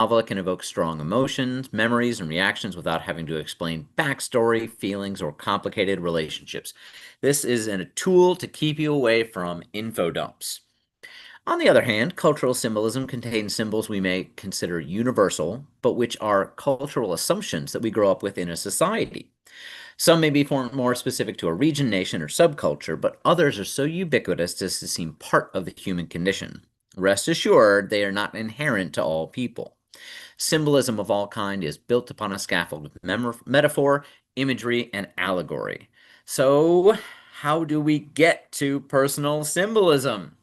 novel. It can evoke strong emotions, memories, and reactions without having to explain backstory, feelings, or complicated relationships. This is a tool to keep you away from info dumps. On the other hand, cultural symbolism contains symbols we may consider universal, but which are cultural assumptions that we grow up with in a society. Some may be more specific to a region, nation, or subculture, but others are so ubiquitous as to seem part of the human condition. Rest assured, they are not inherent to all people. Symbolism of all kind is built upon a scaffold of metaphor, imagery, and allegory. So, how do we get to personal symbolism?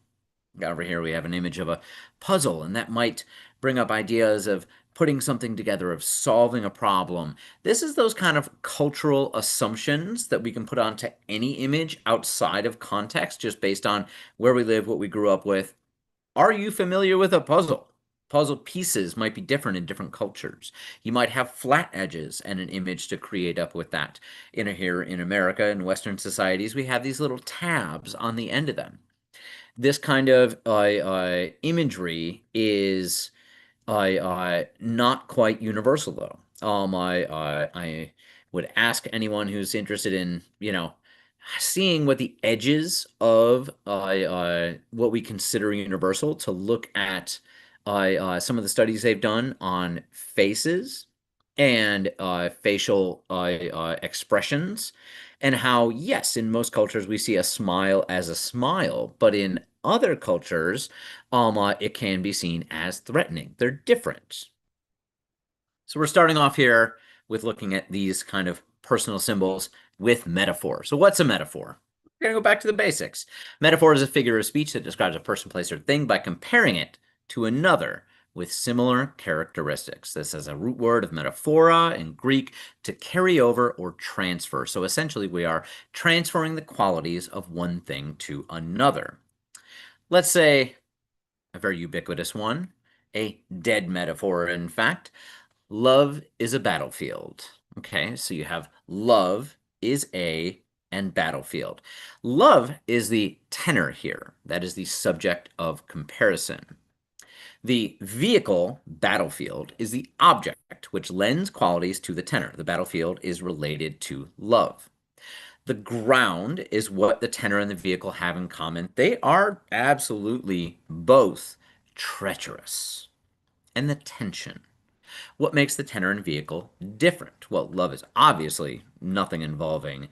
Over here, we have an image of a puzzle, and that might bring up ideas of putting something together, of solving a problem. This is those kind of cultural assumptions that we can put onto any image outside of context, just based on where we live, what we grew up with. Are you familiar with a puzzle? Puzzle pieces might be different in different cultures. You might have flat edges and an image to create up with that. Here in America, in Western societies, we have these little tabs on the end of them. This kind of imagery is not quite universal, though. I would ask anyone who's interested in, seeing what the edges of what we consider universal to look at some of the studies they've done on faces and facial expressions, and how, yes, in most cultures we see a smile as a smile, but in other cultures, it can be seen as threatening. They're different. So we're starting off here with looking at these kind of personal symbols with metaphor. So what's a metaphor? We're going to go back to the basics. Metaphor is a figure of speech that describes a person, place, or thing by comparing it to another with similar characteristics. This is a root word of metaphora in Greek, to carry over or transfer. So essentially, we are transferring the qualities of one thing to another. Let's say a very ubiquitous one, a dead metaphor, in fact. Love is a battlefield. Okay, so you have love is a and battlefield. Love is the tenor here. That is the subject of comparison. The vehicle, battlefield, is the object which lends qualities to the tenor. The battlefield is related to love. The ground is what the tenor and the vehicle have in common. They are absolutely both treacherous. And the tension. What makes the tenor and vehicle different? Well, love is obviously nothing involving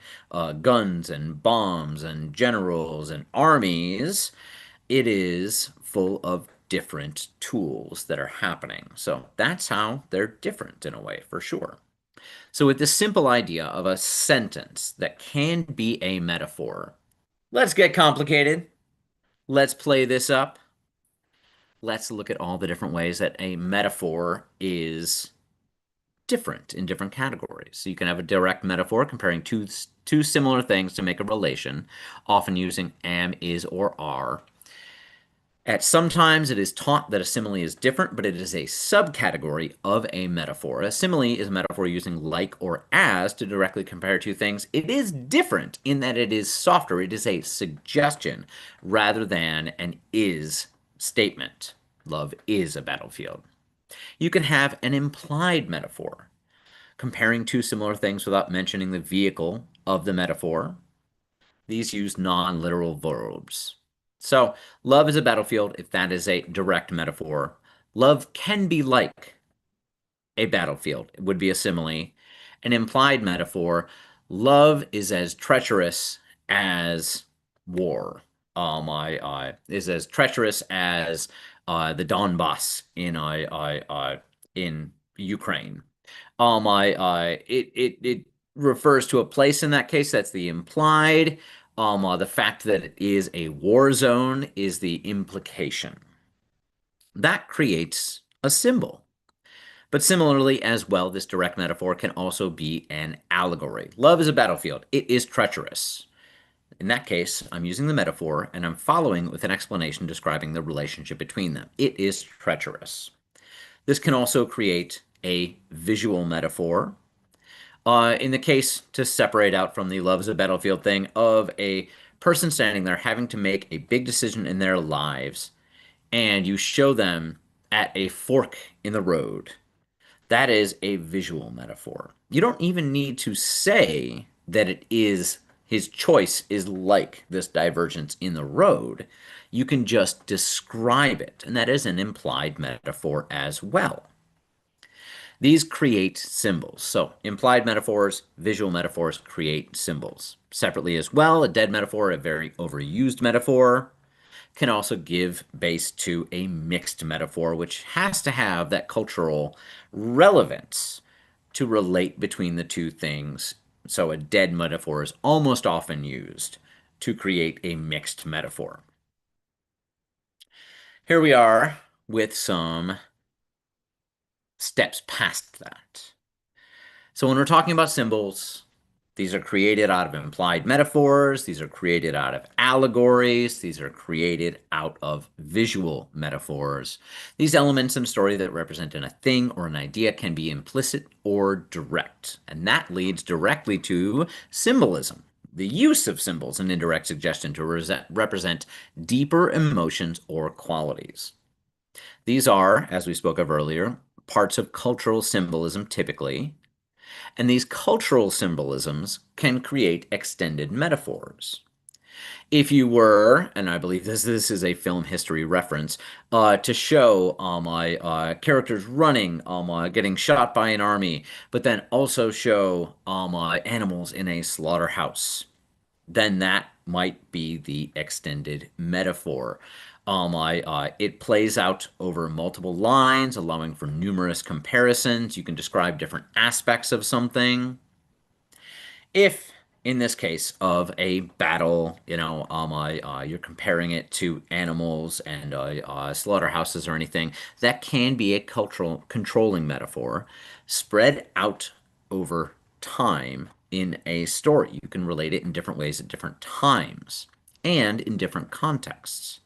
guns and bombs and generals and armies. It is full of different tools that are happening. So that's how they're different in a way, for sure. So, with this simple idea of a sentence that can be a metaphor, let's get complicated. Let's play this up. Let's look at all the different ways that a metaphor is different in different categories. So you can have a direct metaphor comparing two similar things to make a relation, often using am, is, or are. At sometimes it is taught that a simile is different, but it is a subcategory of a metaphor. A simile is a metaphor using like or as to directly compare two things. It is different in that it is softer. It is a suggestion rather than an is statement. Love is a battlefield. You can have an implied metaphor, comparing two similar things without mentioning the vehicle of the metaphor. These use non-literal verbs. So, love is a battlefield if that is a direct metaphor. Love can be like a battlefield. It would be a simile. An implied metaphor, love is as treacherous as war. Is as treacherous as the Donbass in Ukraine. It refers to a place in that case. That's the implied. The fact that it is a war zone is the implication. That creates a symbol. But similarly, as well, this direct metaphor can also be an allegory. Love is a battlefield. It is treacherous. In that case, I'm using the metaphor and I'm following with an explanation describing the relationship between them. It is treacherous. This can also create a visual metaphor. In the case, to separate out from the love is a battlefield thing, of a person standing there having to make a big decision in their lives, and you show them at a fork in the road. That is a visual metaphor. You don't even need to say that it is his choice is like this divergence in the road. You can just describe it, and that is an implied metaphor as well. These create symbols. So, implied metaphors, visual metaphors create symbols. Separately as well, a dead metaphor, a very overused metaphor, can also give base to a mixed metaphor, which has to have that cultural relevance to relate between the two things. So a dead metaphor is almost often used to create a mixed metaphor. Here we are with some steps past that. So when we're talking about symbols, these are created out of implied metaphors, these are created out of allegories, these are created out of visual metaphors. These elements in a story that represent a thing or an idea can be implicit or direct, and that leads directly to symbolism. The use of symbols and indirect suggestion to represent deeper emotions or qualities. These are, as we spoke of earlier, parts of cultural symbolism typically, and these cultural symbolisms can create extended metaphors. If you were, and I believe this is a film history reference, to show characters running, getting shot by an army, but then also show animals in a slaughterhouse, then that might be the extended metaphor. It plays out over multiple lines, allowing for numerous comparisons. You can describe different aspects of something. If, in this case of a battle, you're comparing it to animals and slaughterhouses or anything, that can be a cultural controlling metaphor spread out over time in a story. You can relate it in different ways at different times and in different contexts.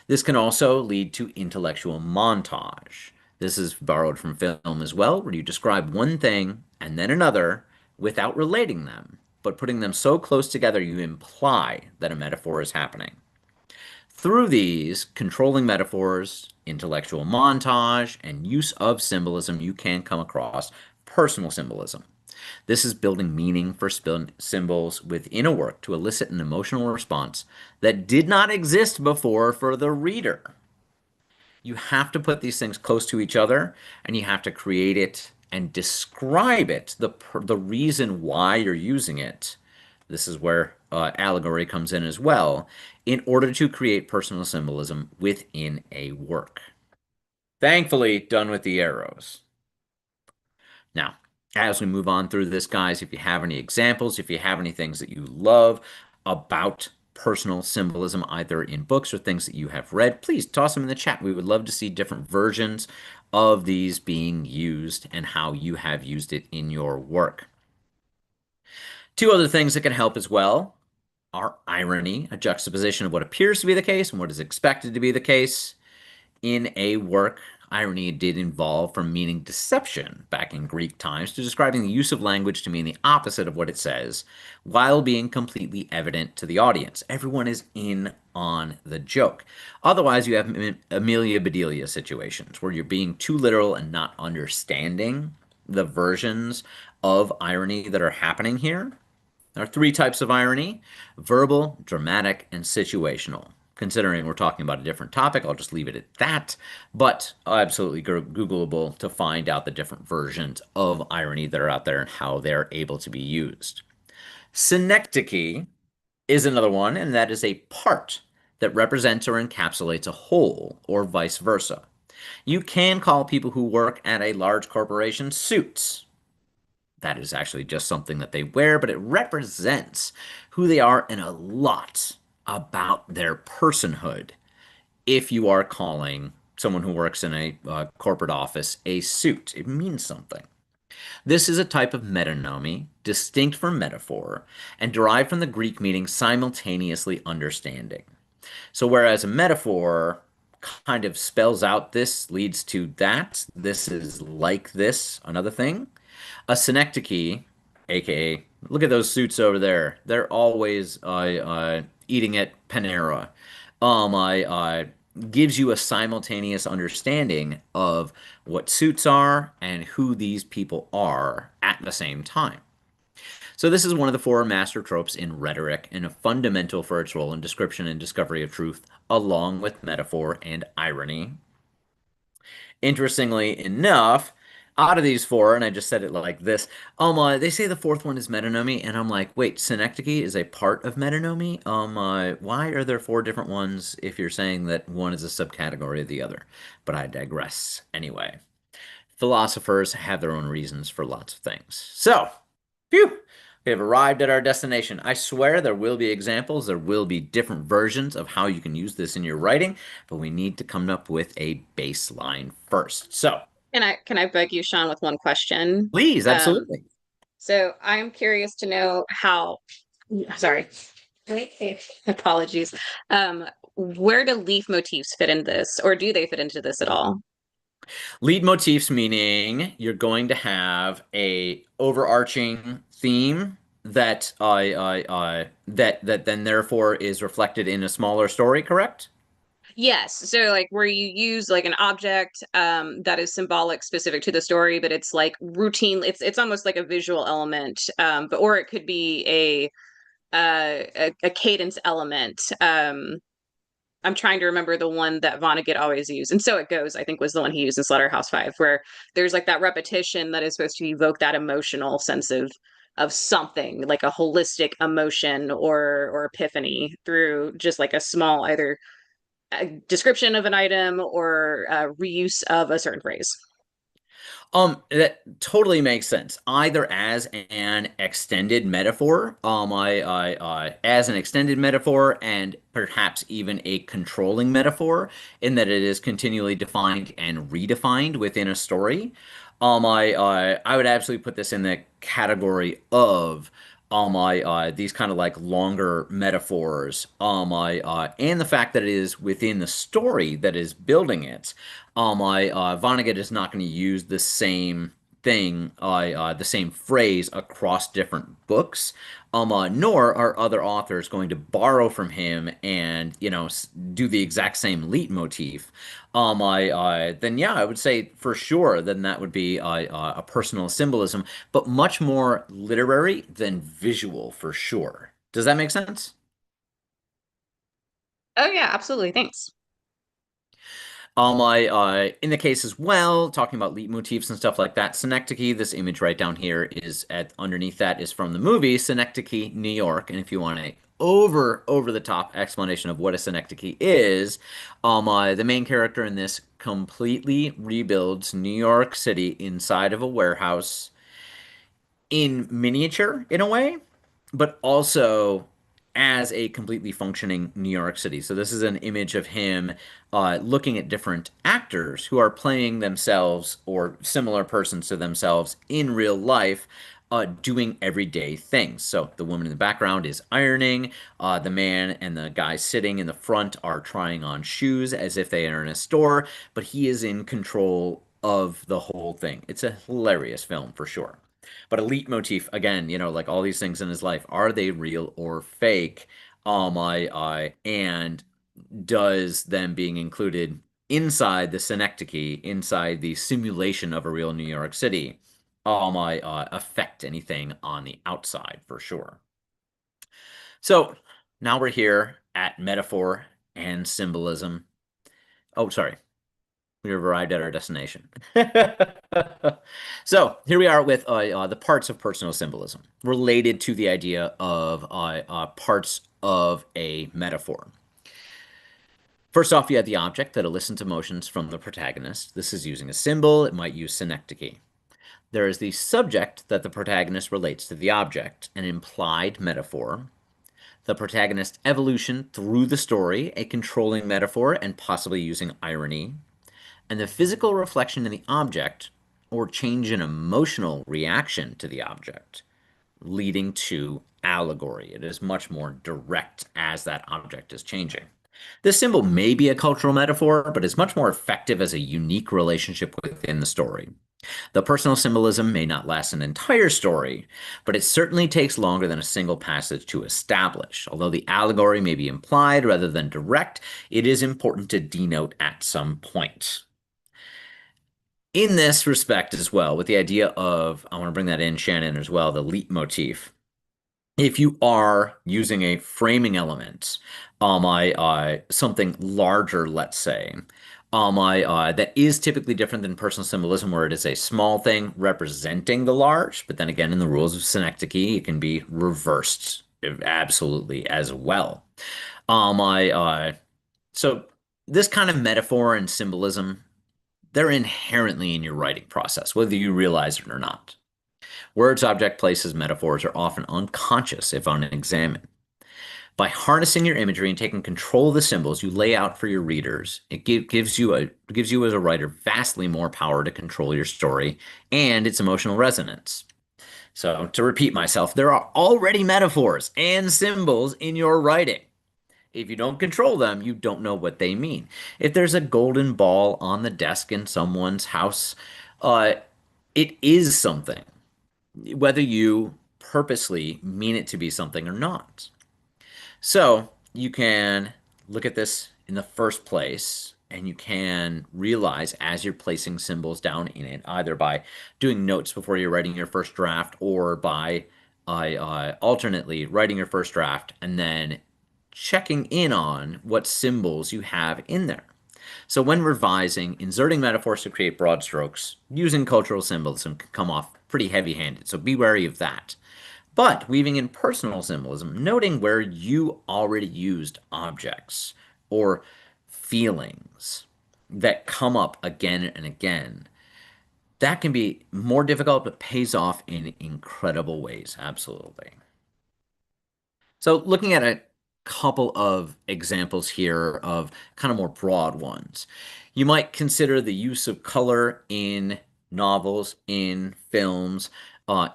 This can also lead to intellectual montage. This is borrowed from film as well, where you describe one thing and then another without relating them, but putting them so close together you imply that a metaphor is happening. Through these controlling metaphors, intellectual montage, and use of symbolism, you can come across personal symbolism. This is building meaning for symbols within a work to elicit an emotional response that did not exist before for the reader. You have to put these things close to each other and you have to create it and describe it, the reason why you're using it. This is where allegory comes in as well, in order to create personal symbolism within a work. Thankfully, done with the arrows. Now, as we move on through this, guys, if you have any examples, if you have any things that you love about personal symbolism, either in books or things that you have read, please toss them in the chat. We would love to see different versions of these being used and how you have used it in your work. Two other things that can help as well are irony, a juxtaposition of what appears to be the case and what is expected to be the case. In a work, irony did involve from meaning deception back in Greek times to describing the use of language to mean the opposite of what it says, while being completely evident to the audience. Everyone is in on the joke. Otherwise, you have Amelia Bedelia situations where you're being too literal and not understanding the versions of irony that are happening here. There are three types of irony: verbal, dramatic, and situational. Considering we're talking about a different topic, I'll just leave it at that, but absolutely Googleable to find out the different versions of irony that are out there and how they're able to be used. Synecdoche is another one, and that is a part that represents or encapsulates a whole, or vice versa. You can call people who work at a large corporation suits. That is actually just something that they wear, but it represents who they are and a lot about their personhood. If you are calling someone who works in a corporate office a suit, it means something. This is a type of metonymy, distinct from metaphor, and derived from the Greek meaning simultaneously understanding. So, whereas a metaphor kind of spells out this leads to that, this is like this, another thing, a synecdoche, aka, look at those suits over there. They're always eating at Panera. gives you a simultaneous understanding of what suits are and who these people are at the same time. So, this is one of the four master tropes in rhetoric and a fundamental for its role in description and discovery of truth, along with metaphor and irony. Interestingly enough, out of these four, and I just said it like this, they say the fourth one is metonymy, and I'm like, wait, synecdoche is a part of metonymy? Why are there four different ones if you're saying that one is a subcategory of the other? But I digress. Anyway, philosophers have their own reasons for lots of things. So, phew, we have arrived at our destination. I swear there will be examples, there will be different versions of how you can use this in your writing, but we need to come up with a baseline first. So, Can I beg you, Sean, with one question? please, Um, absolutely. so I'm curious to know how, sorry, apologies. Where do leaf motifs fit in this, or do they fit into this at all? Lead motifs meaning you're going to have a overarching theme that then therefore is reflected in a smaller story, correct? Yes. So like where you use like an object that is symbolic specific to the story, but it's like routine, it's almost like a visual element. But or it could be a cadence element. I'm trying to remember the one that Vonnegut always used. And So It Goes, I think, was the one he used in Slaughterhouse-Five, where there's like that repetition that is supposed to evoke that emotional sense of something, like a holistic emotion or epiphany through just like a small either description of an item or reuse of a certain phrase. That totally makes sense. Either as an extended metaphor, as an extended metaphor, and perhaps even a controlling metaphor, in that it is continually defined and redefined within a story. I would absolutely put this in the category of these kind of like longer metaphors, and the fact that it is within the story that is building it. Vonnegut is not going to use the same thing, the same phrase across different books. Nor are other authors going to borrow from him and do the exact same leitmotif. Then yeah, I would say for sure. Then that would be a personal symbolism, but much more literary than visual for sure. Does that make sense? Oh yeah, absolutely. Thanks. In the case as well, talking about leitmotifs and stuff like that, synecdoche, this image right down here is at underneath that is from the movie Synecdoche, New York. And if you want a over the top explanation of what a synecdoche is, the main character in this completely rebuilds New York City inside of a warehouse in miniature in a way, but also as a completely functioning New York City. So this is an image of him looking at different actors who are playing themselves or similar persons to themselves in real life. Doing everyday things. So the woman in the background is ironing. The man and the guy sitting in the front are trying on shoes as if they are in a store, but he is in control of the whole thing. It's a hilarious film for sure. But a leitmotif, again, like all these things in his life, are they real or fake? And does them being included inside the synecdoche, inside the simulation of a real New York City, affect anything on the outside for sure. So now we're here at metaphor and symbolism. Oh, sorry. We have arrived at our destination. So here we are with the parts of personal symbolism related to the idea of parts of a metaphor. First off, you have the object that elicits emotions from the protagonist. This is using a symbol. It might use synecdoche. There is the subject that the protagonist relates to the object, an implied metaphor. The protagonist's evolution through the story, a controlling metaphor, and possibly using irony, and the physical reflection in the object or change in emotional reaction to the object, leading to allegory. It is much more direct as that object is changing. This symbol may be a cultural metaphor, but is much more effective as a unique relationship within the story. The personal symbolism may not last an entire story, but it certainly takes longer than a single passage to establish. Although the allegory may be implied rather than direct, it is important to denote at some point. In this respect as well, with the idea of, I want to bring that in, Shannon, as well, the leitmotif. If you are using a framing element, something larger, let's say, that is typically different than personal symbolism, where it is a small thing representing the large. But then again, in the rules of synecdoche, it can be reversed absolutely as well. I so this kind of metaphor and symbolism, they're inherently in your writing process, whether you realize it or not. Words, object, places, metaphors are often unconscious if unexamined. By harnessing your imagery and taking control of the symbols you lay out for your readers, gives you as a writer vastly more power to control your story and its emotional resonance. So, to repeat myself, there are already metaphors and symbols in your writing. If you don't control them, you don't know what they mean. If there's a golden ball on the desk in someone's house, uh, it is something, whether you purposely mean it to be something or not. So you can look at this in the first place, and you can realize as you're placing symbols down in it, either by doing notes before you're writing your first draft, or by alternately writing your first draft and then checking in on what symbols you have in there. So when revising, inserting metaphors to create broad strokes using cultural symbolism can come off pretty heavy-handed, so be wary of that. But weaving in personal symbolism, noting where you already used objects or feelings that come up again and again, that can be more difficult but pays off in incredible ways. Absolutely. So, looking at a couple of examples here of kind of more broad ones, you might consider the use of color in novels, in films,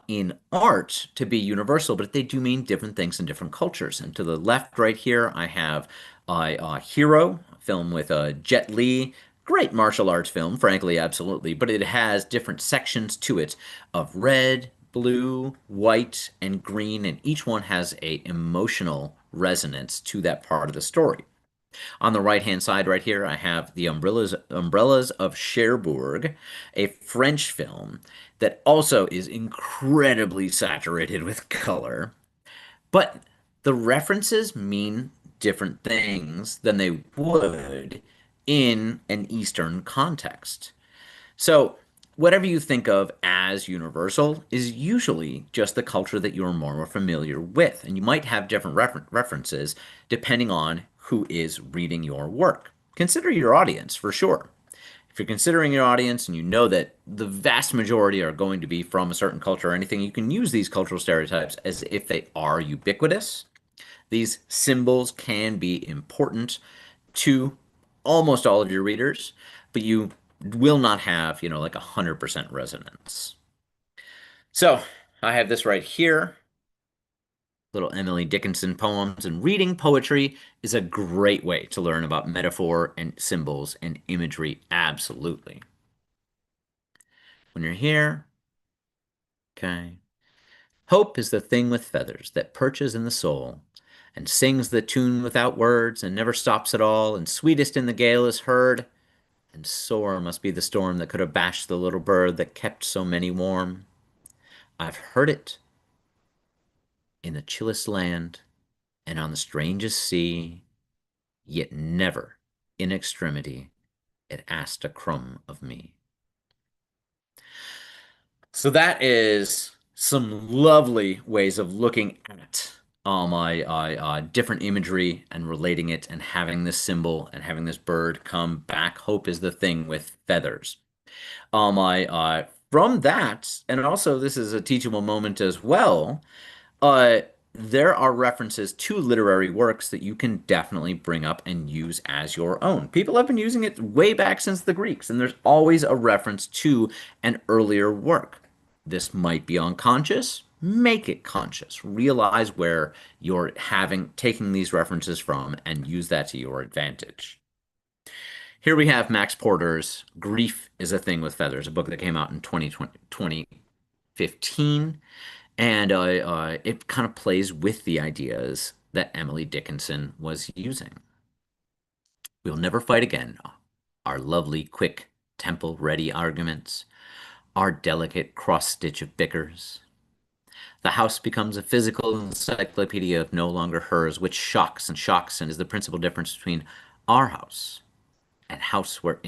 in art to be universal, but they do mean different things in different cultures. And to the left, right here, I have Hero, a film with Jet Li. Great martial arts film, frankly, absolutely, but it has different sections to it of red, blue, white, and green, and each one has a emotional resonance to that part of the story. On the right-hand side right here, I have The Umbrellas of Cherbourg, a French film that also is incredibly saturated with color, but the references mean different things than they would in an Eastern context. So, whatever you think of as universal is usually just the culture that you're more familiar with. And you might have different references depending on who is reading your work. Consider your audience for sure. If you're considering your audience and you know that the vast majority are going to be from a certain culture or anything, you can use these cultural stereotypes as if they are ubiquitous. These symbols can be important to almost all of your readers, but you will not have, like 100% resonance. So I have this right here, little Emily Dickinson poems, and reading poetry is a great way to learn about metaphor and symbols and imagery, absolutely. When you're here, okay. Hope is the thing with feathers that perches in the soul and sings the tune without words and never stops at all, and sweetest in the gale is heard. And sore must be the storm that could have bashed the little bird that kept so many warm. I've heard it in the chillest land and on the strangest sea, yet never in extremity it asked a crumb of me. So that is some lovely ways of looking at different imagery and relating it and having this symbol and having this bird come back. Hope is the thing with feathers. I From that, and also this is a teachable moment as well. Uh, there are references to literary works that you can definitely bring up and use as your own. People have been using it way back since the Greeks, and there's always a reference to an earlier work. This might be unconscious. Make it conscious. Realize where you're taking these references from and use that to your advantage. Here we have Max Porter's Grief is a Thing with Feathers, a book that came out in 2015. And it kind of plays with the ideas that Emily Dickinson was using. We'll never fight again. Our lovely, quick, temple ready arguments, our delicate cross stitch of bickers. The house becomes a physical encyclopedia of no longer hers, which shocks and shocks and is the principal difference between our house and a house where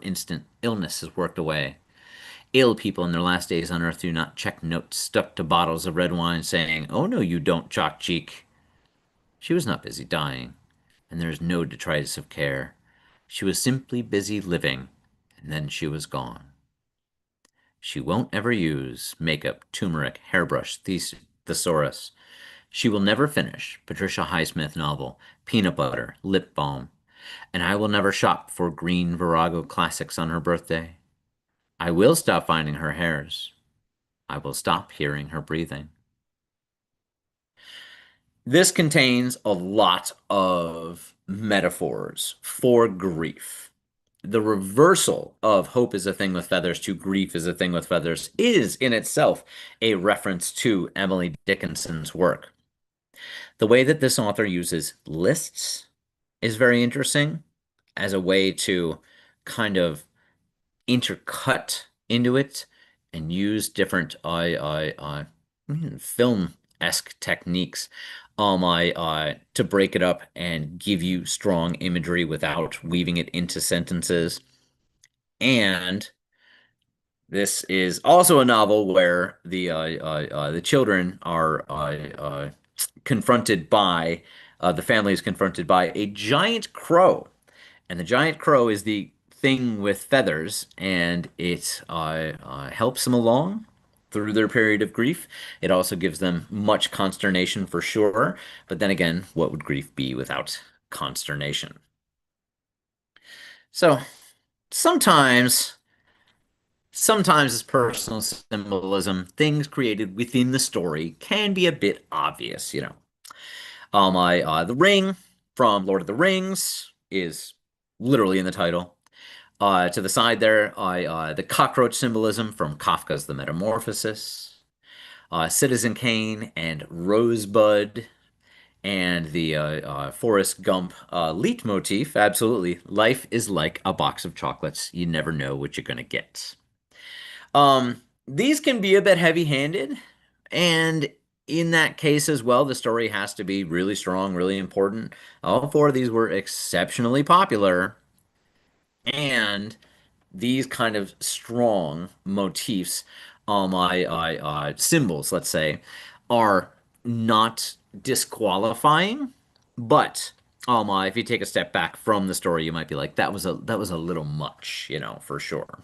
instant illness is worked away. Ill people in their last days on earth do not check notes stuck to bottles of red wine saying, "Oh no, you don't, chalk cheek." She was not busy dying, and there is no detritus of care. She was simply busy living, and then she was gone. She won't ever use makeup, turmeric, hairbrush, thesaurus. She will never finish Patricia Highsmith novel, peanut butter, lip balm, and I will never shop for green Virago classics on her birthday. I will stop finding her hairs. I will stop hearing her breathing. This contains a lot of metaphors for grief. The reversal of hope is a thing with feathers to grief is a thing with feathers is in itself a reference to Emily Dickinson's work. The way that this author uses lists is very interesting as a way to kind of intercut into it and use different film-esque techniques to break it up and give you strong imagery without weaving it into sentences. And this is also a novel where the children are confronted by the family is confronted by a giant crow, and the giant crow is the thing with feathers, and it helps them along through their period of grief. It also gives them much consternation for sure, but then again, what would grief be without consternation? So sometimes. Sometimes as personal symbolism, things created within the story can be a bit obvious. The ring from Lord of the Rings is literally in the title. To the side there, the cockroach symbolism from Kafka's The Metamorphosis, Citizen Kane and Rosebud, and the Forrest Gump leitmotif. Absolutely, life is like a box of chocolates. You never know what you're gonna get. These can be a bit heavy-handed, and in that case as well, the story has to be really strong, really important. All four of these were exceptionally popular, and these kind of strong motifs, symbols, let's say, are not disqualifying, but if you take a step back from the story, you might be like, that was a little much, for sure.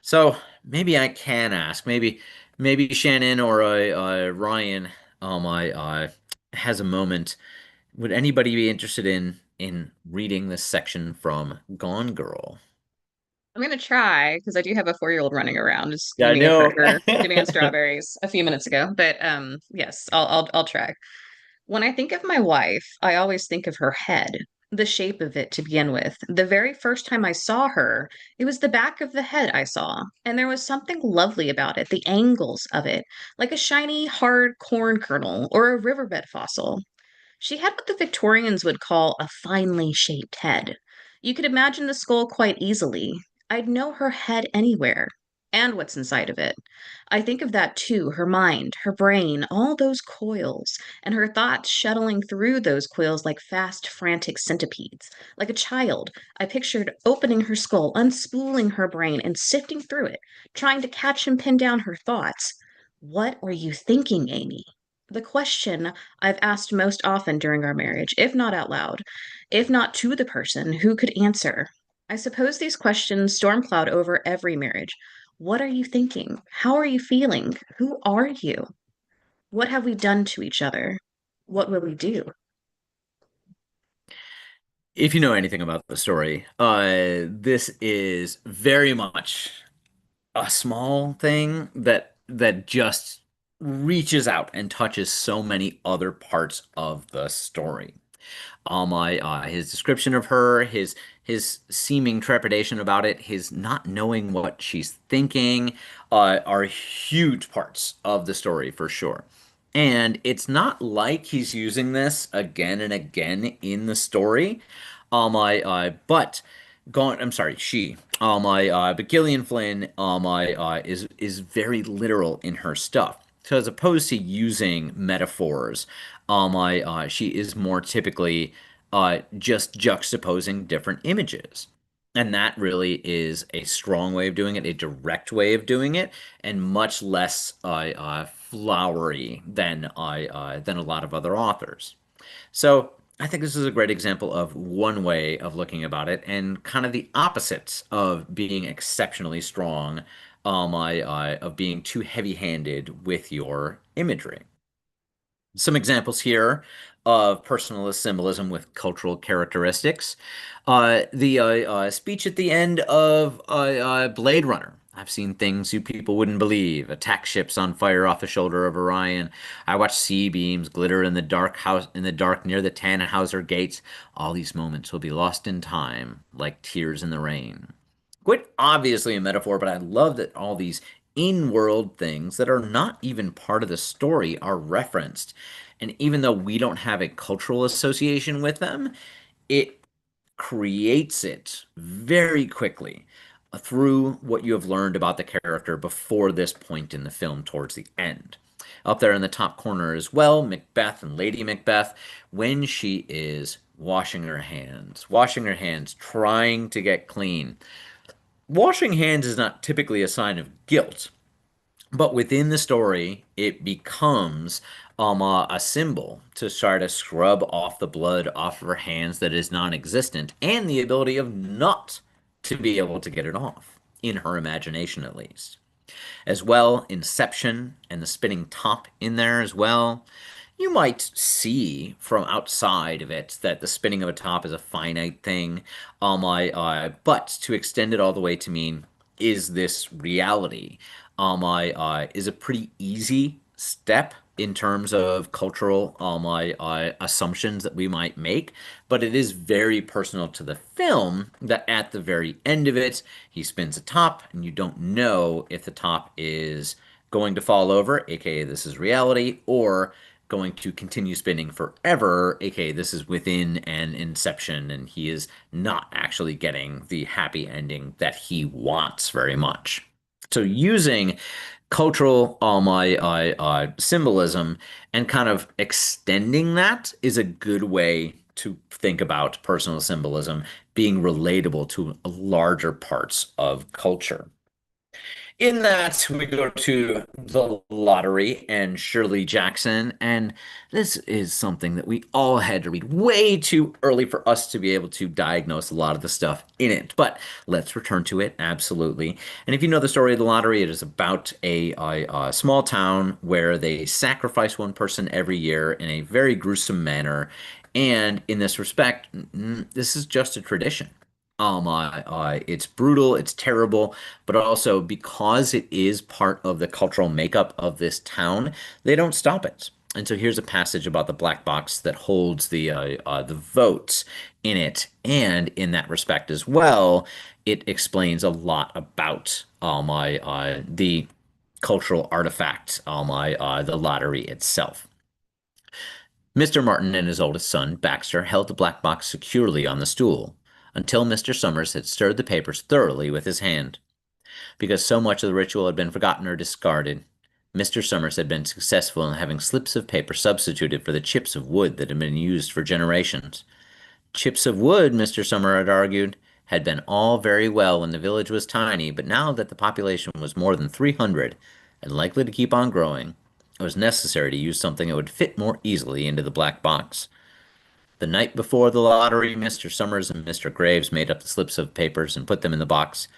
So maybe I can ask, maybe Shannon or Ryan, has a moment. Would anybody be interested in reading this section from Gone Girl? I'm gonna try because I do have a 4-year-old running around, just Yeah, I eating a know. cracker, dipping in strawberries a few minutes ago. But yes, I'll try. When I think of my wife, I always think of her head, the shape of it to begin with. The very first time I saw her, it was the back of the head I saw, and there was something lovely about it, the angles of it, like a shiny, hard corn kernel or a riverbed fossil. She had what the Victorians would call a finely shaped head. You could imagine the skull quite easily. I'd know her head anywhere, and what's inside of it. I think of that too, her mind, her brain, all those coils, and her thoughts shuttling through those coils like fast, frantic centipedes. Like a child, I pictured opening her skull, unspooling her brain, and sifting through it, trying to catch and pin down her thoughts. What were you thinking, Amy? The question I've asked most often during our marriage, if not out loud, if not to the person who could answer. I suppose these questions storm cloud over every marriage. What are you thinking? How are you feeling? Who are you? What have we done to each other? What will we do? If you know anything about the story, this is very much a small thing that just reaches out and touches so many other parts of the story. His description of her, his seeming trepidation about it, his not knowing what she's thinking, are huge parts of the story for sure. And it's not like he's using this again and again in the story. But going, I'm sorry, she. But Gillian Flynn, is very literal in her stuff. So as opposed to using metaphors, she is more typically just juxtaposing different images. And that really is a strong way of doing it, a direct way of doing it, and much less flowery than a lot of other authors. So I think this is a great example of one way of looking about it, and kind of the opposites of being exceptionally strong, of being too heavy-handed with your imagery. Some examples here of personalist symbolism with cultural characteristics. The speech at the end of Blade Runner. I've seen things you people wouldn't believe. Attack ships on fire off the shoulder of Orion. I watched sea beams glitter in the dark house in the dark near the Tannhauser gates. All these moments will be lost in time, like tears in the rain. Quite obviously a metaphor, but I love that all these in-world things that are not even part of the story are referenced. And even though we don't have a cultural association with them, it creates it very quickly through what you have learned about the character before this point in the film towards the end. Up there in the top corner as well, Macbeth and Lady Macbeth, when she is washing her hands, trying to get clean. Washing hands is not typically a sign of guilt, but within the story, it becomes a symbol to try to scrub off the blood off of her hands that is non-existent, and the ability of not to be able to get it off, in her imagination at least. As well, Inception and the spinning top in there as well. You might see from outside of it that the spinning of a top is a finite thing, but to extend it all the way to mean, is this reality? Is a pretty easy step in terms of cultural assumptions that we might make, but it is very personal to the film that at the very end of it, he spins a top, and you don't know if the top is going to fall over, aka this is reality, or going to continue spinning forever, aka this is within an inception, and he is not actually getting the happy ending that he wants very much. So using cultural symbolism and kind of extending that is a good way to think about personal symbolism being relatable to larger parts of culture. In that, we go to the lottery and Shirley Jackson, and this is something that we all had to read way too early for us to be able to diagnose a lot of the stuff in it. But let's return to it, absolutely. And if you know the story of the lottery, it is about a small town where they sacrifice one person every year in a very gruesome manner. And in this respect, this is just a tradition. It's brutal, it's terrible, but also because it is part of the cultural makeup of this town, they don't stop it. And so here's a passage about the black box that holds the votes in it, and in that respect as well, it explains a lot about the cultural artifact, the lottery itself. Mr. Martin and his oldest son, Baxter, held the black box securely on the stool until Mr. Summers had stirred the papers thoroughly with his hand. Because so much of the ritual had been forgotten or discarded, Mr. Summers had been successful in having slips of paper substituted for the chips of wood that had been used for generations. Chips of wood, Mr. Summer had argued, had been all very well when the village was tiny, but now that the population was more than 300 and likely to keep on growing, it was necessary to use something that would fit more easily into the black box. The night before the lottery, Mr. Summers and Mr. Graves made up the slips of papers and put them in the box,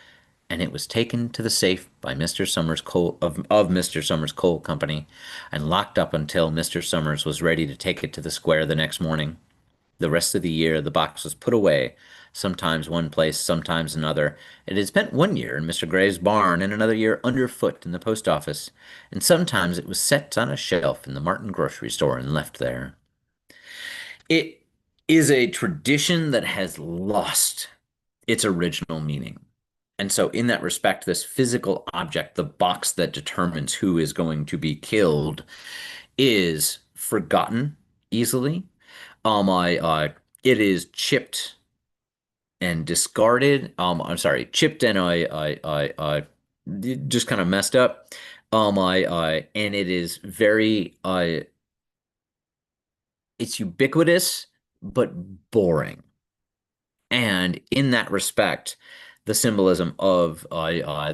and it was taken to the safe by Mr. Summers of Mr. Summers Coal Company and locked up until Mr. Summers was ready to take it to the square the next morning. The rest of the year, the box was put away, sometimes one place, sometimes another. It had spent one year in Mr. Graves' barn and another year underfoot in the post office, and sometimes it was set on a shelf in the Martin grocery store and left there. It is a tradition that has lost its original meaning. And so, in that respect, this physical object, the box that determines who is going to be killed, is forgotten easily. It is chipped and discarded. I'm sorry, chipped and just kind of messed up. And it is very, it's ubiquitous but boring. And in that respect, the symbolism of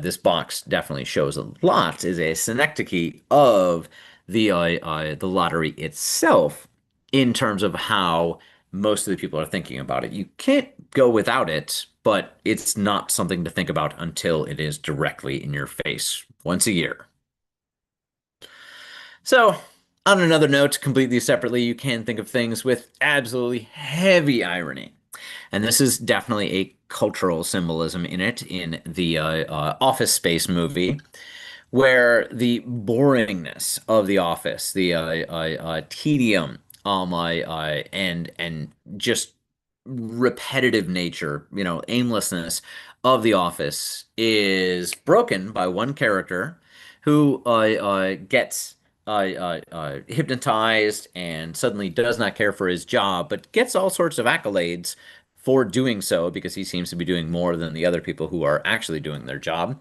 this box definitely shows a lot is a synecdoche of the lottery itself in terms of how most of the people are thinking about it. You can't go without it, but it's not something to think about until it is directly in your face once a year. So, on another note, completely separately, you can think of things with absolutely heavy irony. And this is definitely a cultural symbolism in it in the Office Space movie, where the boringness of the office, the tedium, and just repetitive nature, aimlessness of the office is broken by one character who gets hypnotized and suddenly does not care for his job, but gets all sorts of accolades for doing so because he seems to be doing more than the other people who are actually doing their job.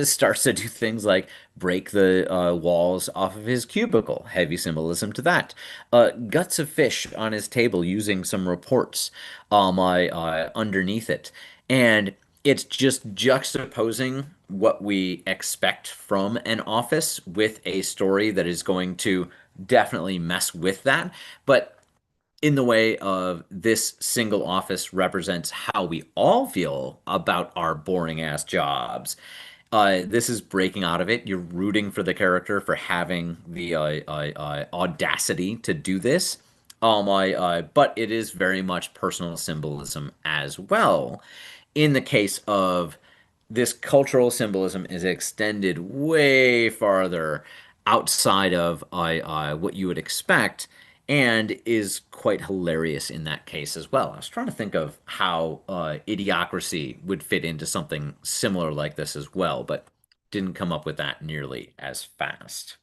Starts to do things like break the walls off of his cubicle. Heavy symbolism to that. Guts of fish on his table using some reports underneath it. And it's just juxtaposing what we expect from an office with a story that is going to definitely mess with that. But in the way of this single office represents how we all feel about our boring ass jobs. This is breaking out of it. You're rooting for the character for having the audacity to do this. But it is very much personal symbolism as well. In the case of this cultural symbolism is extended way farther outside of what you would expect and is quite hilarious in that case as well. I was trying to think of how Idiocracy would fit into something similar like this as well, but didn't come up with that nearly as fast.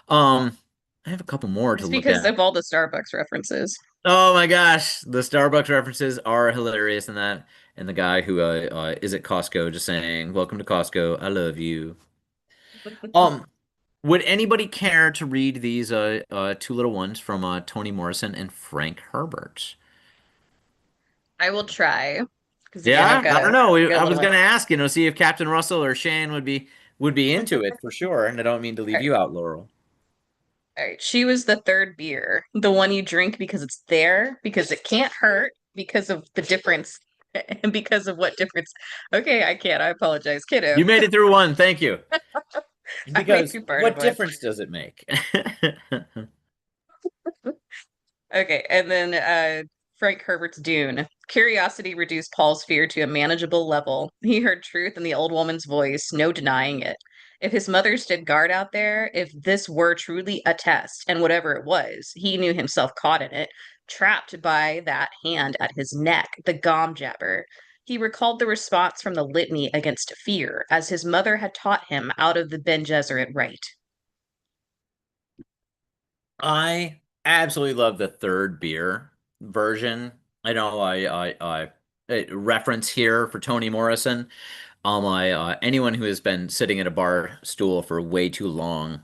Um, I have a couple more to It's look because at. of all the Starbucks references. Oh my gosh, the Starbucks references are hilarious in that. And the guy who is at Costco just saying, "Welcome to Costco. I love you." Um, would anybody care to read these two little ones from Toni Morrison and Frank Herbert? I will try because again, I've Yeah, got I don't a know. good I one was of my. gonna ask, see if Captain Russell or Shane would be into it for sure. And I don't mean to All leave right, you out, Laurel. all right. She was the third beer, the one you drink because it's there, because it can't hurt, because of the difference, and because of what difference. Okay, I can't. I apologize, kiddo. You made it through one. Thank you. I made Because you part of what one. difference does it make? Okay, and then Frank Herbert's Dune. Curiosity reduced Paul's fear to a manageable level. He heard truth in the old woman's voice, no denying it. If his mother stood guard out there, if this were truly a test, and whatever it was, he knew himself caught in it, trapped by that hand at his neck, the gom jabber. He recalled the response from the litany against fear, as his mother had taught him out of the Ben Gesserit rite. I absolutely love the third beer version. I know a reference here for Toni Morrison. Anyone who has been sitting at a bar stool for way too long,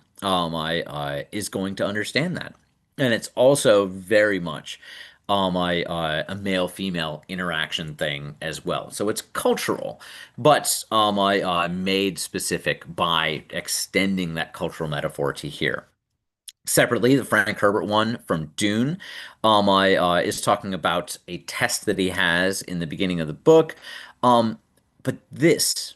is going to understand that. And it's also very much a male female interaction thing as well. So it's cultural, but I made specific by extending that cultural metaphor to here. Separately, the Frank Herbert one from Dune, is talking about a test that he has in the beginning of the book. But this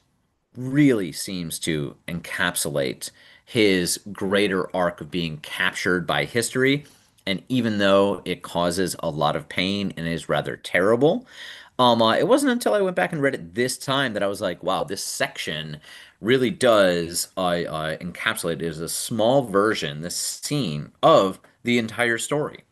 really seems to encapsulate his greater arc of being captured by history. And even though it causes a lot of pain and is rather terrible, it wasn't until I went back and read it this time that I was like, wow, this section really does encapsulate it as a small version, this scene of the entire story.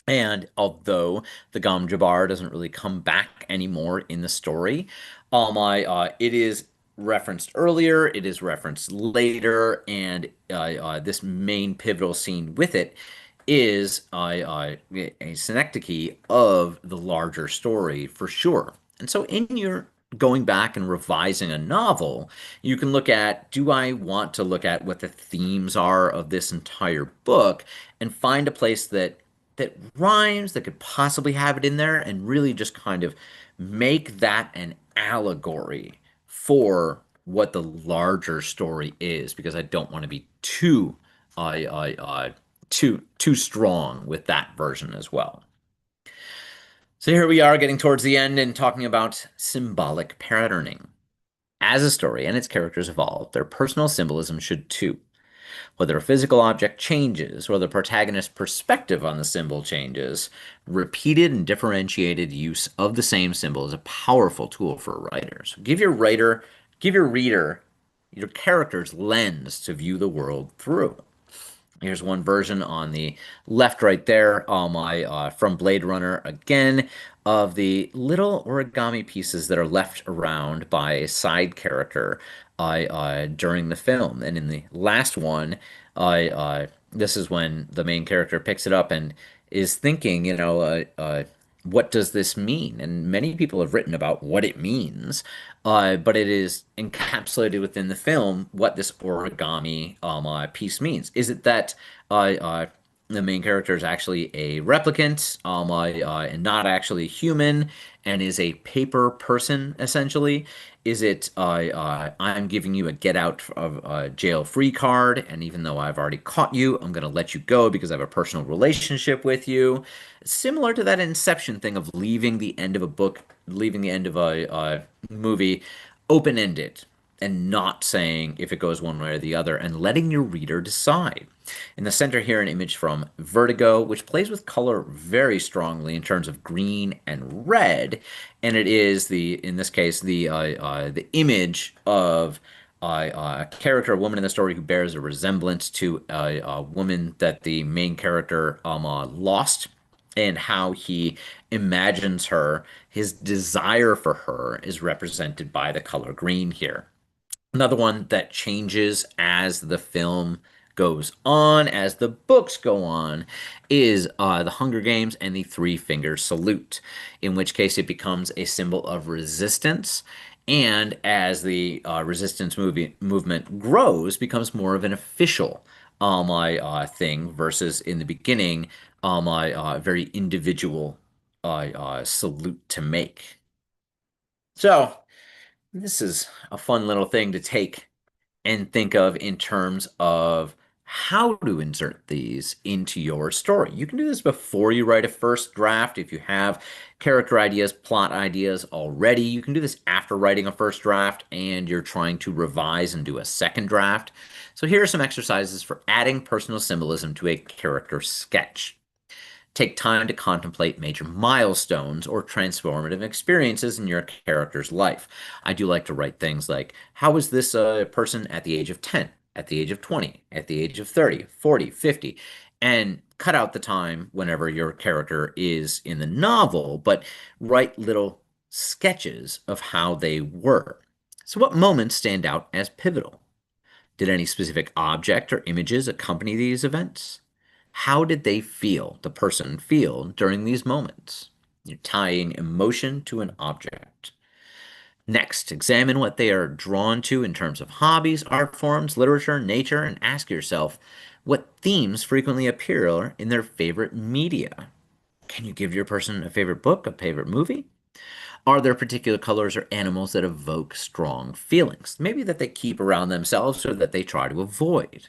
And although the Gom Jabbar doesn't really come back anymore in the story, it is referenced earlier, it is referenced later, and this main pivotal scene with it is a synecdoche of the larger story for sure. And so, in your going back and revising a novel, you can look at, do I want to look at what the themes are of this entire book and find a place that rhymes, that could possibly have it in there, and really just kind of make that an allegory for what the larger story is, because I don't want to be too strong with that version as well. So here we are getting towards the end and talking about symbolic patterning. As a story and its characters evolve, their personal symbolism should too. Whether a physical object changes or the protagonist's perspective on the symbol changes, repeated and differentiated use of the same symbol is a powerful tool for a writer. So give your reader, your character's lens to view the world through. Here's one version on the left right there, from Blade Runner again, of the little origami pieces that are left around by a side character during the film. And in the last one, this is when the main character picks it up and is thinking, what does this mean? And many people have written about what it means, but it is encapsulated within the film what this origami piece means. Is it that the main character is actually a replicant and not actually human and is a paper person, essentially? Is it I'm giving you a get out of jail free card, and even though I've already caught you, I'm going to let you go because I have a personal relationship with you? Similar to that Inception thing of leaving the end of a book, leaving the end of a movie open ended and not saying if it goes one way or the other and letting your reader decide. In the center here, an image from Vertigo, which plays with color very strongly in terms of green and red, and it is in this case, the image of a character, a woman in the story who bears a resemblance to a woman that the main character lost, and how he imagines her. His desire for her is represented by the color green here. Another one that changes as the film goes on, as the books go on, is the Hunger Games and the Three Finger Salute, in which case it becomes a symbol of resistance. And as the movement grows, becomes more of an official thing versus in the beginning, very individual salute to make. So this is a fun little thing to take and think of in terms of how to insert these into your story. You can do this before you write a first draft. If you have character ideas, plot ideas already, you can do this after writing a first draft and you're trying to revise and do a second draft. So here are some exercises for adding personal symbolism to a character sketch. Take time to contemplate major milestones or transformative experiences in your character's life. I do like to write things like, how was this person at the age of 10, at the age of 20, at the age of 30, 40, 50, and cut out the time whenever your character is in the novel, but write little sketches of how they were. So, what moments stand out as pivotal? Did any specific object or images accompany these events? How did they feel, the person feel during these moments? You're tying emotion to an object. Next, examine what they are drawn to in terms of hobbies, art forms, literature, nature, and ask yourself what themes frequently appear in their favorite media. Can you give your person a favorite book, a favorite movie? Are there particular colors or animals that evoke strong feelings? Maybe that they keep around themselves or that they try to avoid.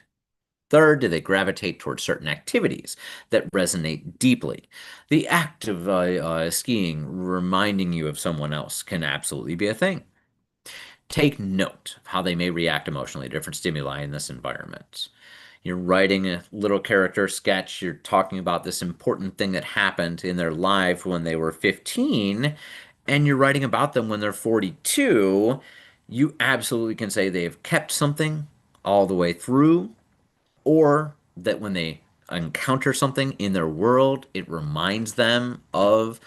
Third, do they gravitate towards certain activities that resonate deeply? The act of skiing reminding you of someone else can absolutely be a thing. Take note of how they may react emotionally to different stimuli in this environment. You're writing a little character sketch, you're talking about this important thing that happened in their life when they were 15, and you're writing about them when they're 42. You absolutely can say they've kept something all the way through, or that when they encounter something in their world, it reminds them of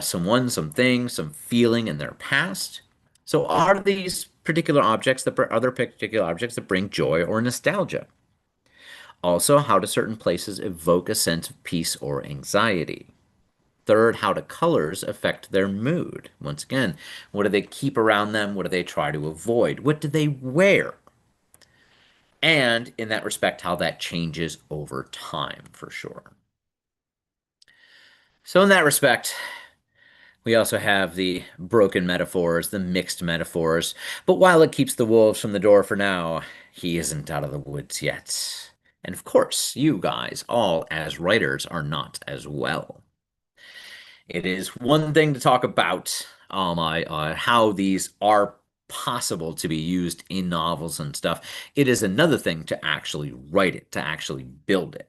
someone, something, some feeling in their past. So, are these particular objects that other particular objects that bring joy or nostalgia? Also, how do certain places evoke a sense of peace or anxiety? Third, how do colors affect their mood? Once again, what do they keep around them? What do they try to avoid? What do they wear? And in that respect, how that changes over time for sure. So, in that respect, we also have the broken metaphors, the mixed metaphors. But while it keeps the wolves from the door for now, he isn't out of the woods yet. And of course, you guys, all as writers, are not as well. It is one thing to talk about how these are possible to be used in novels and stuff. It is another thing to actually write it, to actually build it.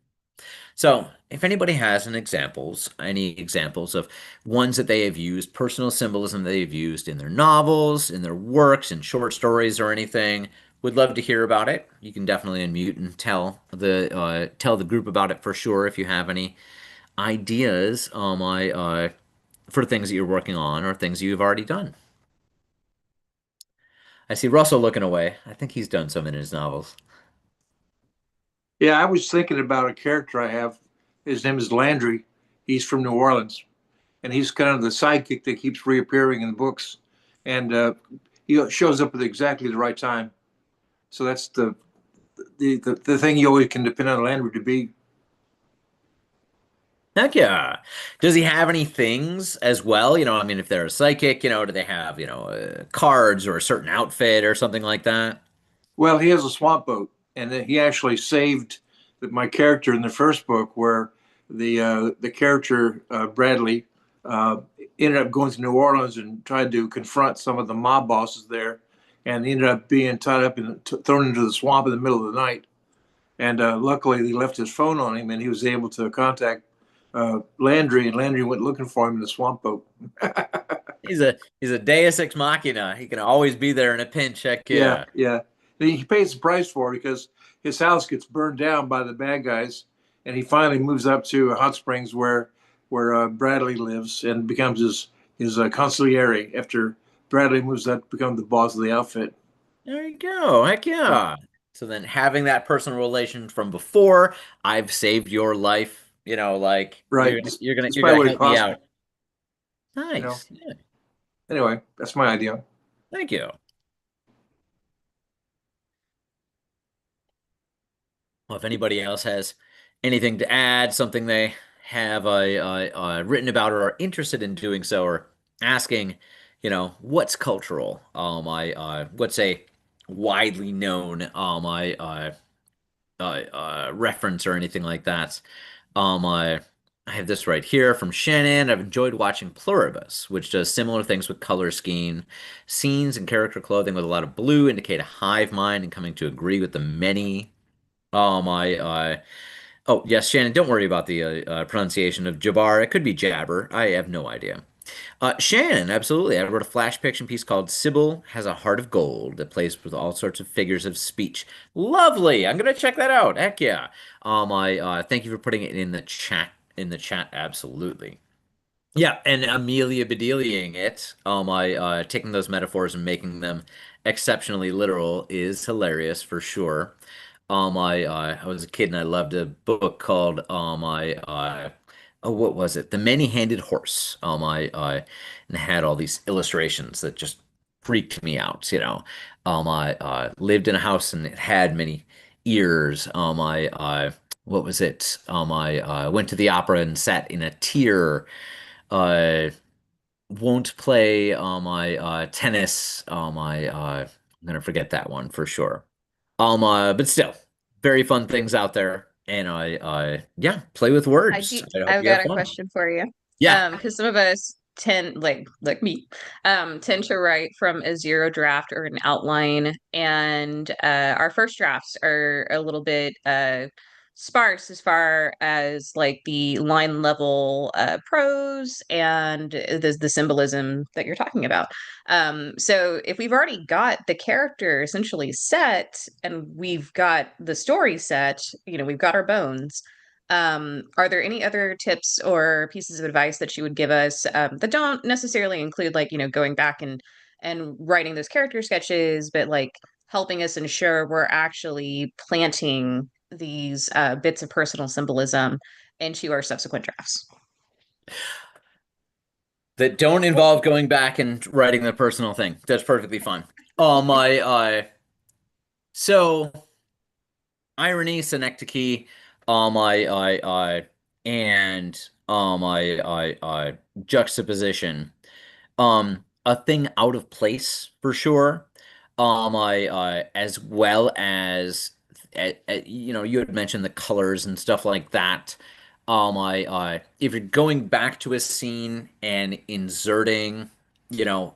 So, if anybody has any examples of ones that they have used, personal symbolism that they've used in their novels, in their works, in short stories, or anything, would love to hear about it. You can definitely unmute and tell the group about it for sure if you have any ideas for things that you're working on or things you've already done. I see Russell looking away. I think he's done some in his novels. Yeah, I was thinking about a character I have. His name is Landry. He's from New Orleans, and he's kind of the sidekick that keeps reappearing in the books, and he shows up at exactly the right time. So that's the thing you always can depend on Landry to be. Heck yeah. Does he have any things as well? I mean, if they're a psychic, do they have, cards or a certain outfit or something like that? Well, he has a swamp boat, and he actually saved my character in the first book, where the character Bradley uh, ended up going to New Orleans and tried to confront some of the mob bosses there, and he ended up being tied up and thrown into the swamp in the middle of the night. And luckily, they left his phone on him, and he was able to contact Landry, and Landry went looking for him in the swamp boat. He's a Deus ex machina. He can always be there in a pinch. Heck Yeah, yeah. yeah. He pays the price for it because his house gets burned down by the bad guys, and he finally moves up to Hot Springs where Bradley lives and becomes his consigliere after Bradley moves up to become the boss of the outfit. There you go. Heck Yeah. yeah. So then having that personal relation from before, I've saved your life, like Right. you're Despite gonna what it help me cost me, out. you know. Nice. Yeah. Anyway, that's my idea. Thank you. Well, if anybody else has anything to add, something they have written about or are interested in doing so, or asking, what's cultural? What's a widely known reference or anything like that? I have this right here from Shannon. I've enjoyed watching Pluribus, which does similar things with color scheme. Scenes and character clothing with a lot of blue indicate a hive mind and coming to agree with the many. Oh, yes, Shannon, don't worry about the pronunciation of Jabbar. It could be Jabber. I have no idea. Shannon, absolutely. I wrote a flash fiction piece called Sybil Has a Heart of Gold that plays with all sorts of figures of speech. Lovely. I'm gonna check that out. Heck yeah. I thank you for putting it in the chat. In the chat, absolutely. Yeah, and Amelia Bedeliaing it, taking those metaphors and making them exceptionally literal is hilarious for sure. I was a kid and I loved a book called oh, what was it? The Many-Handed Horse. And it had all these illustrations that just freaked me out. I lived in a house and it had many ears. I What was it? I went to the opera and sat in a tier. Uh, won't play my tennis. I'm gonna forget that one for sure. But still, very fun things out there, and yeah, play with I do. words. I hope I've you have got a fun. question for you. Yeah. Because some of us tend, like me, tend to write from a zero draft or an outline, and our first drafts are a little bit sparse as far as like the line level prose and the symbolism that you're talking about. So if we've already got the character essentially set and we've got the story set, you know, we've got our bones. Are there any other tips or pieces of advice that you would give us that don't necessarily include like, you know, going back and writing those character sketches, but like helping us ensure we're actually planting these bits of personal symbolism into our subsequent drafts? That don't involve going back and writing the personal thing. That's perfectly fine. My so irony, synecdoche, and juxtaposition. A thing out of place for sure. As well as, you know, you had mentioned the colors and stuff like that. If you're going back to a scene and inserting, you know,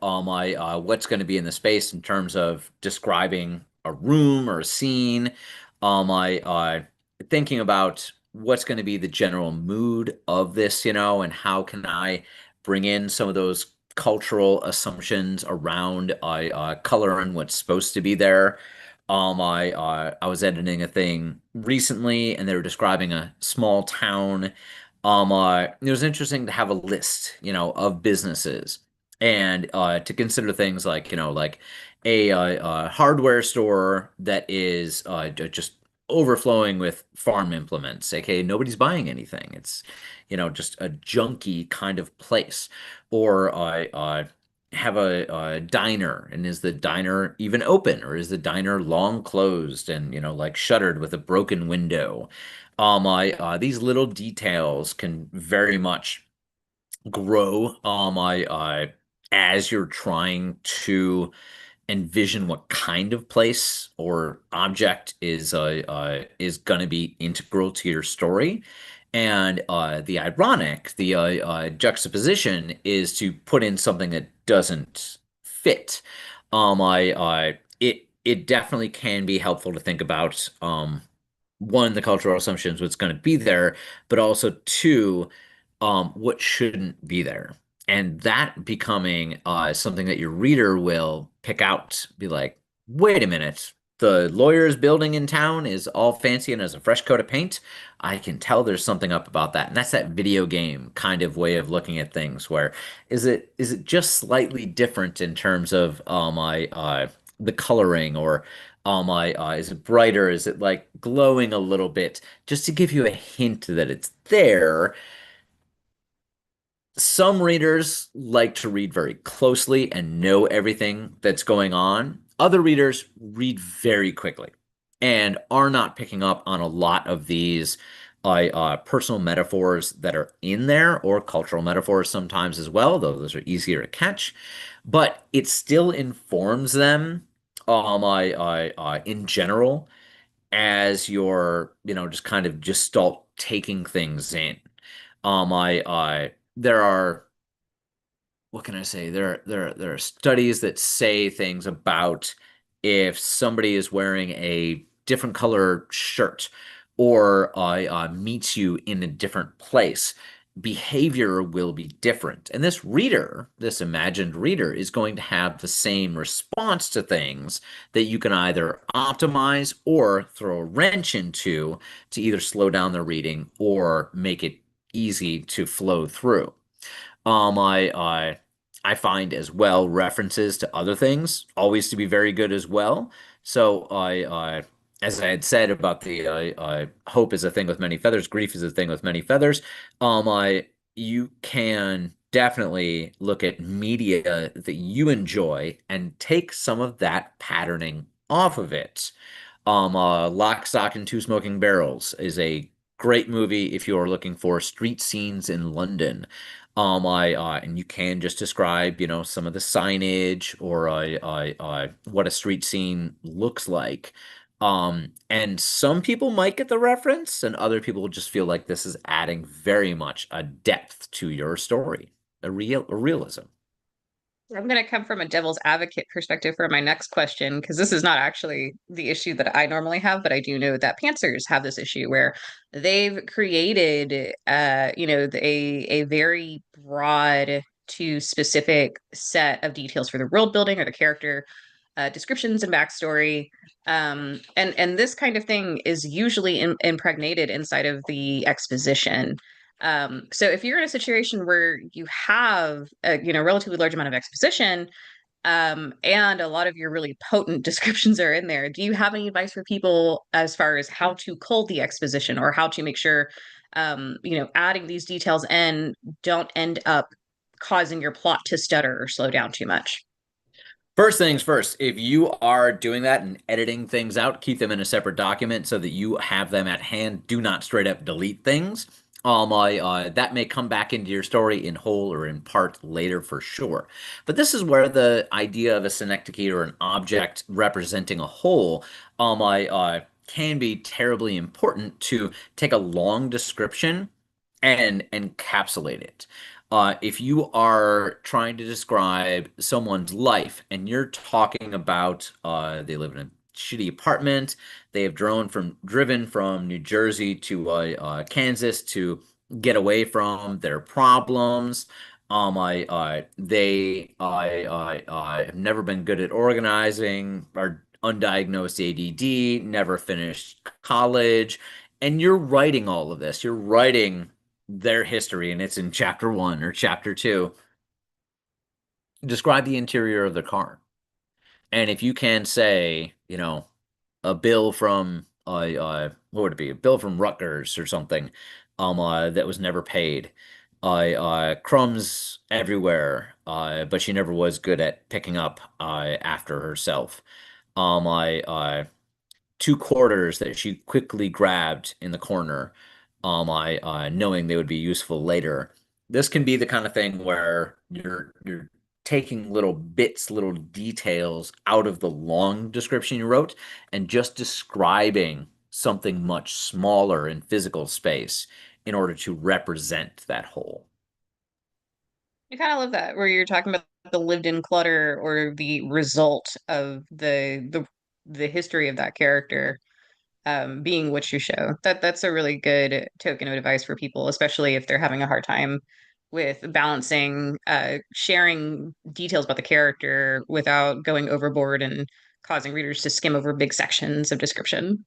what's going to be in the space in terms of describing a room or a scene, thinking about what's going to be the general mood of this, you know, and how can I bring in some of those cultural assumptions around color and what's supposed to be there. I was editing a thing recently, and they were describing a small town. It was interesting to have a list, you know, of businesses and to consider things like, you know, like a hardware store that is just overflowing with farm implements, aka nobody's buying anything. It's, you know, just a junky kind of place. Or have a diner, and is the diner even open, or is the diner long closed and, you know, like shuttered with a broken window? These little details can very much grow as you're trying to envision what kind of place or object is going to be integral to your story. And the ironic, the juxtaposition is to put in something that doesn't fit. It definitely can be helpful to think about one, the cultural assumptions, what's going to be there, but also two, what shouldn't be there. And that becoming something that your reader will pick out, be like, wait a minute, the lawyer's building in town is all fancy and has a fresh coat of paint. I can tell there's something up about that. And that's that video game kind of way of looking at things, where is it just slightly different in terms of the coloring, or is it brighter? Is it like glowing a little bit? Just to give you a hint that it's there. Some readers like to read very closely and know everything that's going on. Other readers read very quickly and are not picking up on a lot of these personal metaphors that are in there, or cultural metaphors sometimes as well, though those are easier to catch. But it still informs them in general, as you're, you know, just kind of just start taking things in. There are, what can I say? There are studies that say things about if somebody is wearing a different color shirt, or meets you in a different place, behavior will be different. And this reader, this imagined reader, is going to have the same response to things that you can either optimize or throw a wrench into to either slow down the reading or make it easy to flow through. I find as well references to other things always to be very good as well. So as I had said about the hope is a thing with many feathers, grief is a thing with many feathers. You can definitely look at media that you enjoy and take some of that patterning off of it. Lock, Stock, and Two Smoking Barrels is a great movie if you are looking for street scenes in London. And you can just describe, you know, some of the signage, or what a street scene looks like. And some people might get the reference, and other people will just feel like this is adding very much a depth to your story, a realism. I'm going to come from a devil's advocate perspective for my next question, because this is not actually the issue that I normally have, but I do know that pantsers have this issue where they've created, a very broad to specific set of details for the world building or the character descriptions and backstory. And this kind of thing is usually impregnated inside of the exposition. So if you're in a situation where you have a relatively large amount of exposition, and a lot of your really potent descriptions are in there, do you have any advice for people as far as how to cull the exposition or how to make sure, adding these details in don't end up causing your plot to stutter or slow down too much? First things first, if you are doing that and editing things out, keep them in a separate document so that you have them at hand. Do not straight up delete things. That may come back into your story in whole or in part later for sure. But this is where the idea of a synecdoche or an object representing a whole can be terribly important to take a long description and encapsulate it. If you are trying to describe someone's life and you're talking about they live in a shitty apartment, they have driven from New Jersey to Kansas to get away from their problems. They have never been good at organizing, are undiagnosed ADD, never finished college, and you're writing all of this. You're writing their history, and it's in chapter 1 or chapter 2. Describe the interior of the car. And if you can say, a bill from what would it be? A bill from Rutgers or something, that was never paid. Crumbs everywhere, but she never was good at picking up after herself. I 2 quarters that she quickly grabbed in the corner, knowing they would be useful later. This can be the kind of thing where you're taking little bits, little details out of the long description you wrote and just describing something much smaller in physical space in order to represent that whole. I kind of love that, where you're talking about the lived-in clutter or the result of the history of that character being what you show. That's a really good token of advice for people, especially if they're having a hard time with balancing sharing details about the character without going overboard and causing readers to skim over big sections of description.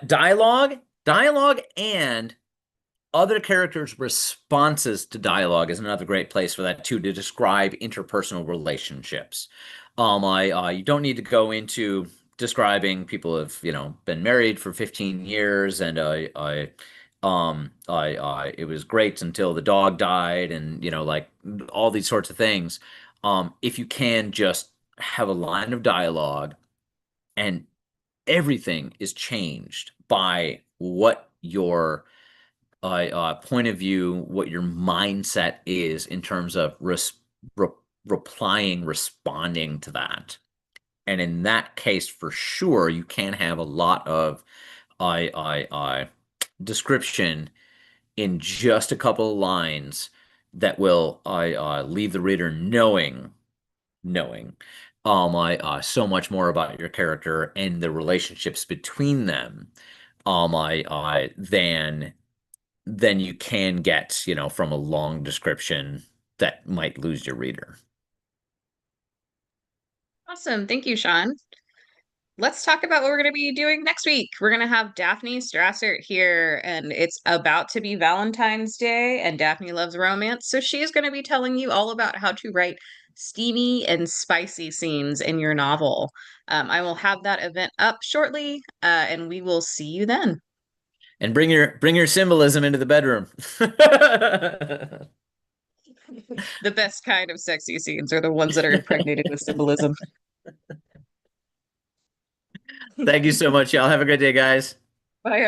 Dialogue and other characters' responses to dialogue is another great place for that too, to describe interpersonal relationships. You don't need to go into describing people who have, been married for 15 years and it was great until the dog died and, like all these sorts of things. If you can just have a line of dialogue and everything is changed by what your point of view, what your mindset is in terms of re replying, responding to that. And in that case, for sure, you can have a lot of description in just a couple of lines that will leave the reader knowing so much more about your character and the relationships between them than you can get, from a long description that might lose your reader. Awesome. Thank you, Sean. Let's talk about what we're going to be doing next week. We're going to have Daphne Strassert here, and it's about to be Valentine's Day, and Daphne loves romance. So she is going to be telling you all about how to write steamy and spicy scenes in your novel. I will have that event up shortly, and we will see you then. And bring your symbolism into the bedroom. The best kind of sexy scenes are the ones that are impregnated with symbolism. Thank you so much, y'all. Have a great day, guys. Bye.